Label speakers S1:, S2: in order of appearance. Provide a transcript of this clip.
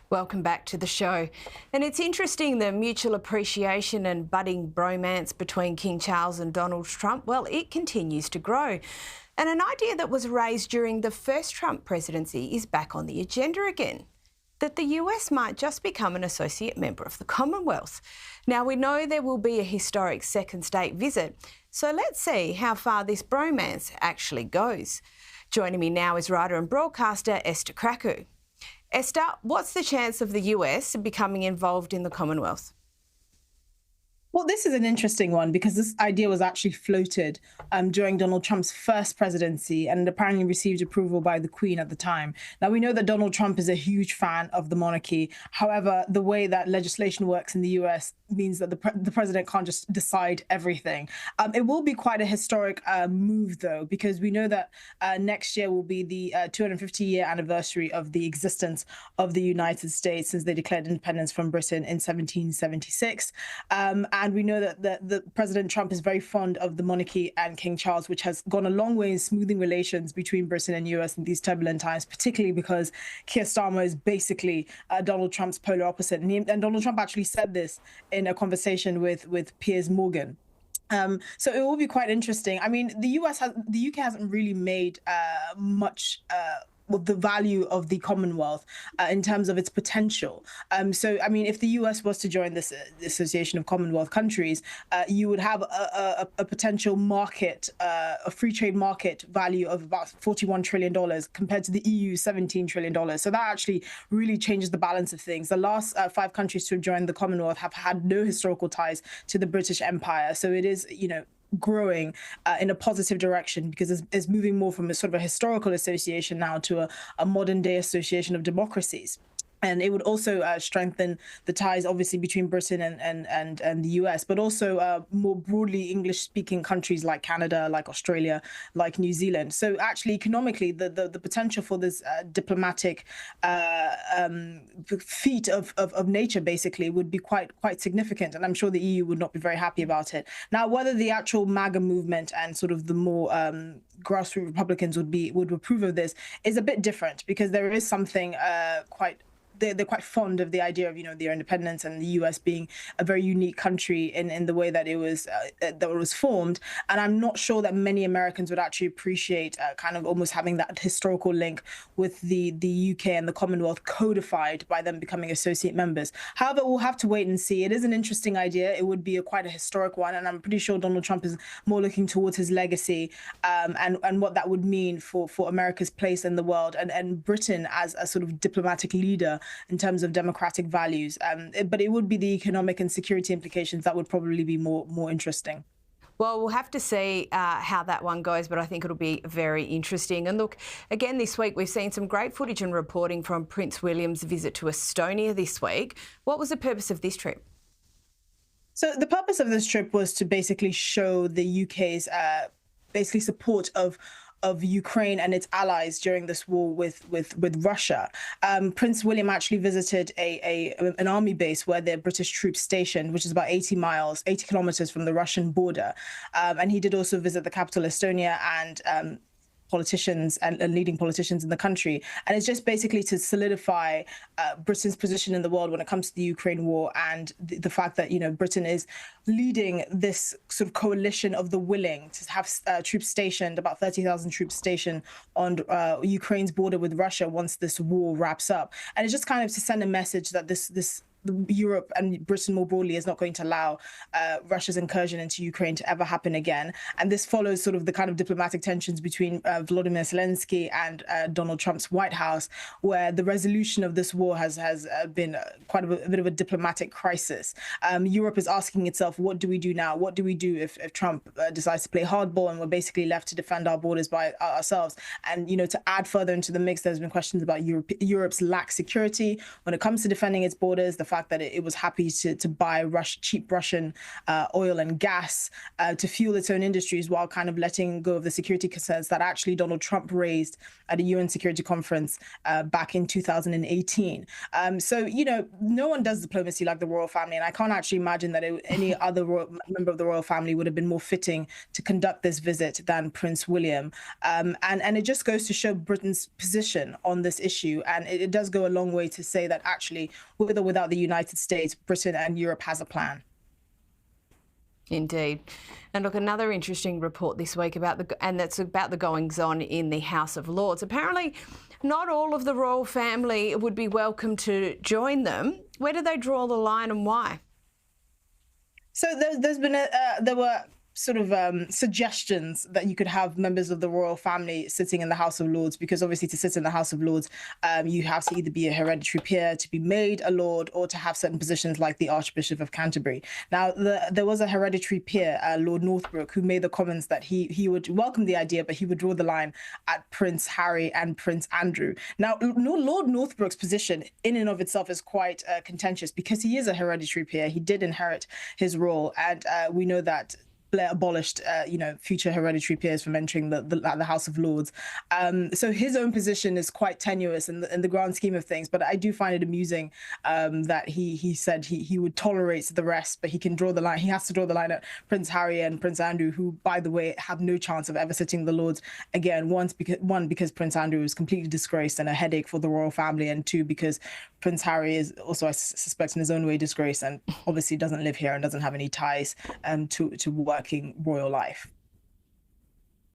S1: Welcome back to the show. And it's interesting, the mutual appreciation and budding bromance between King Charles and Donald Trump, well, it continues to grow. And an idea that was raised during the first Trump presidency is back on the agenda again, that the US might just become an associate member of the Commonwealth. Now, we know there will be a historic second state visit, so let's see how far this bromance actually goes. Joining me now is writer and broadcaster Esther Krakue. Esther, what's the chance of the US becoming involved in the Commonwealth?
S2: Well, this is an interesting one because this idea was actually floated during Donald Trump's first presidency and apparently received approval by the Queen at the time. Now, we know that Donald Trump is a huge fan of the monarchy. However, the way that legislation works in the US means that the president can't just decide everything. It will be quite a historic move, though, because we know that next year will be the 250-year anniversary of the existence of the United States since they declared independence from Britain in 1776. And we know that the President Trump is very fond of the monarchy and King Charles, which has gone a long way in smoothing relations between Britain and US in these turbulent times, particularly because Keir Starmer is basically Donald Trump's polar opposite. And Donald Trump actually said this in a conversation with Piers Morgan. So it will be quite interesting. I mean, the UK hasn't really made much with the value of the Commonwealth in terms of its potential. So, I mean, if the US was to join this Association of Commonwealth countries, you would have a potential market, a free trade market value of about $41 trillion compared to the EU's $17 trillion. So that actually really changes the balance of things. The last 5 countries to have joined the Commonwealth have had no historical ties to the British Empire. So it is, growing in a positive direction because it's moving more from a sort of a historical association now to a modern day association of democracies. And it would also strengthen the ties, obviously, between Britain and the US, but also more broadly English-speaking countries like Canada, like Australia, like New Zealand. So actually, economically, the potential for this diplomatic feat of nature, basically, would be quite significant. And I'm sure the EU would not be very happy about it. Now, whether the actual MAGA movement and sort of the more grassroots Republicans would approve of this is a bit different because there is something they're quite fond of the idea of their independence and the US being a very unique country in the way that it was formed. And I'm not sure that many Americans would actually appreciate kind of almost having that historical link with the UK and the Commonwealth codified by them becoming associate members. However, we'll have to wait and see. It is an interesting idea. It would be quite a historic one, and I'm pretty sure Donald Trump is more looking towards his legacy and what that would mean for America's place in the world and Britain as a sort of diplomatic leader in terms of democratic values. But it would be the economic and security implications that would probably be more interesting.
S1: Well, we'll have to see how that one goes, but I think it'll be very interesting. And look, again, this week we've seen some great footage and reporting from Prince William's visit to Estonia this week. What was the purpose of this trip?
S2: So the purpose of this trip was to basically show the UK's basically support of Ukraine and its allies during this war with Russia. Prince William actually visited an army base where the British troops stationed, which is about 80 kilometers from the Russian border. And he did also visit the capital, Estonia, and politicians and leading politicians in the country. And it's just basically to solidify Britain's position in the world when it comes to the Ukraine war and the fact that, Britain is leading this sort of coalition of the willing to have troops stationed, about 30,000 troops stationed on Ukraine's border with Russia once this war wraps up. And it's just kind of to send a message that Europe and Britain more broadly is not going to allow Russia's incursion into Ukraine to ever happen again. And this follows sort of the kind of diplomatic tensions between Volodymyr Zelensky and Donald Trump's White House, where the resolution of this war has been quite a bit of a diplomatic crisis. Europe is asking itself, what do we do now? What do we do if Trump decides to play hardball and we're basically left to defend our borders by ourselves? And, to add further into the mix, there's been questions about Europe's lack security when it comes to defending its borders, the fact fact that it was happy to buy cheap Russian oil and gas to fuel its own industries, while kind of letting go of the security concerns that actually Donald Trump raised at a UN Security Conference back in 2018. So, no one does diplomacy like the royal family, and I can't actually imagine that any other member of the royal family would have been more fitting to conduct this visit than Prince William. And it just goes to show Britain's position on this issue. And it does go a long way to say that actually, with or without the United States, Britain and Europe has a plan.
S1: Indeed. And look, another interesting report this week that's about the goings-on in the House of Lords. Apparently, not all of the royal family would be welcome to join them. Where do they draw the line and why?
S2: So there were sort of suggestions that you could have members of the royal family sitting in the House of Lords, because obviously to sit in the House of Lords, you have to either be a hereditary peer to be made a lord, or to have certain positions like the Archbishop of Canterbury. Now, there was a hereditary peer, Lord Northbrook, who made the comments that he would welcome the idea, but he would draw the line at Prince Harry and Prince Andrew. Now, Lord Northbrook's position in and of itself is quite contentious, because he is a hereditary peer. He did inherit his role, and we know that Blair abolished, future hereditary peers from entering the House of Lords. So his own position is quite tenuous in the grand scheme of things. But I do find it amusing that he said he would tolerate the rest, but he can draw the line. He has to draw the line at Prince Harry and Prince Andrew, who, by the way, have no chance of ever sitting the Lords again. Because Prince Andrew is completely disgraced and a headache for the royal family, and two, because Prince Harry is also, I suspect, in his own way disgraced, and obviously doesn't live here and doesn't have any ties to working royal life.